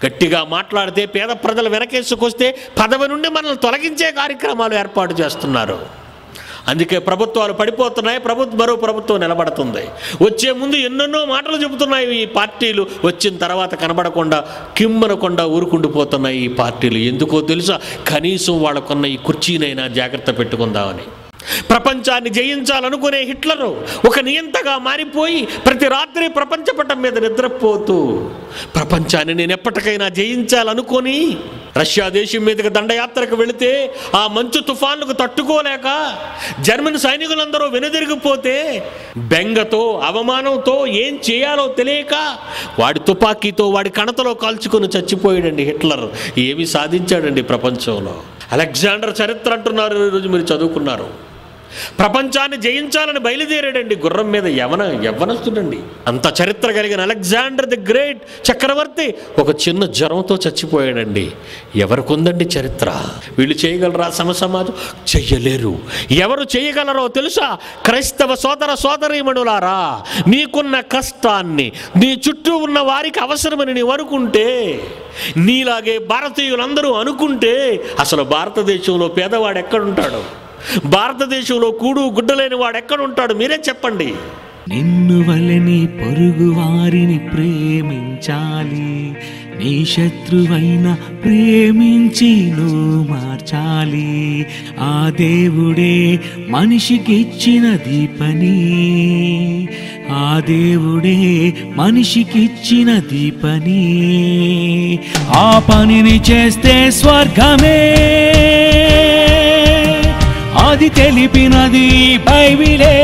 గట్టిగా మాట్లాడితే పేద ప్రజలు వెనకేసుకొస్తే పదవి నుండి మనల్ని తొలగించే కార్యక్రమాలు ఏర్పాటు చేస్తున్నారు. అందుకే ప్రభుత్వాలు పడిపోతున్నాయి, మరో ప్రభుత్వం నిలబడుతుంది. వచ్చే ముందు ఎన్నెన్నో మాటలు చెబుతున్నాయి ఈ పార్టీలు, వచ్చిన తర్వాత కనబడకుండా కిమ్మనకుండా ఊరుకుండిపోతున్నాయి ఈ పార్టీలు. ఎందుకో తెలుసా? కనీసం వాళ్ళకున్న ఈ కుర్చీనైనా జాగ్రత్త పెట్టుకుందామని. ప్రపంచాన్ని జయించాలనుకునే హిట్లరు ఒక నియంతగా మారిపోయి ప్రతి రాత్రి ప్రపంచ పటం మీద నిద్రపోతూ ప్రపంచాన్ని నేను ఎప్పటికైనా జయించాలనుకొని రష్యా దేశం మీదకి దండయాత్రకు వెళితే ఆ మంచు తుఫాన్లకు తట్టుకోలేక జర్మన్ సైనికులందరూ వెనుదిరిగిపోతే బెంగతో అవమానంతో ఏం చేయాలో తెలియక వాడి తుపాకీతో వాడి కణతలో కాల్చుకొని చచ్చిపోయాడండి హిట్లర్. ఏమి సాధించాడండి ప్రపంచంలో? అలెగ్జాండర్ చరిత్ర అంటున్నారు, ఈరోజు మీరు చదువుకున్నారు. ప్రపంచాన్ని జయించాలని బయలుదేరాడండి గుర్రం మీద, యవ్వనస్తుడండి. అంత చరిత్ర కలిగిన అలెగ్జాండర్ ది గ్రేట్ చక్రవర్తి ఒక చిన్న జ్వరంతో చచ్చిపోయాడండి. ఎవరికి ఉందండి చరిత్ర? వీళ్ళు చేయగలరా? సమాజం చెయ్యలేరు. ఎవరు చేయగలరో తెలుసా? క్రైస్తవ సోదర సోదరీమణులారా, నీకున్న కష్టాన్ని నీ చుట్టూ ఉన్న వారికి అవసరమని నీవు అనుకుంటే, నీలాగే భారతీయులందరూ అనుకుంటే, అసలు భారతదేశంలో పేదవాడు ఎక్కడుంటాడు? భారతదేశంలో కూడు గుడ్డలేని వాడు ఎక్కడుంటాడు? మీరే చెప్పండి. నిన్ను వలని పొరుగు వారిని ప్రేమించాలి, నీ శత్రువైన ప్రేమించి నువ్వు మార్చాలి. ఆ దేవుడే మనిషికిచ్చినది పని, ఆ దేవుడే మనిషికిచ్చినది పని. ఆ పనిని చేస్తే స్వర్గమే, అది తెలిపినది బైబిలే.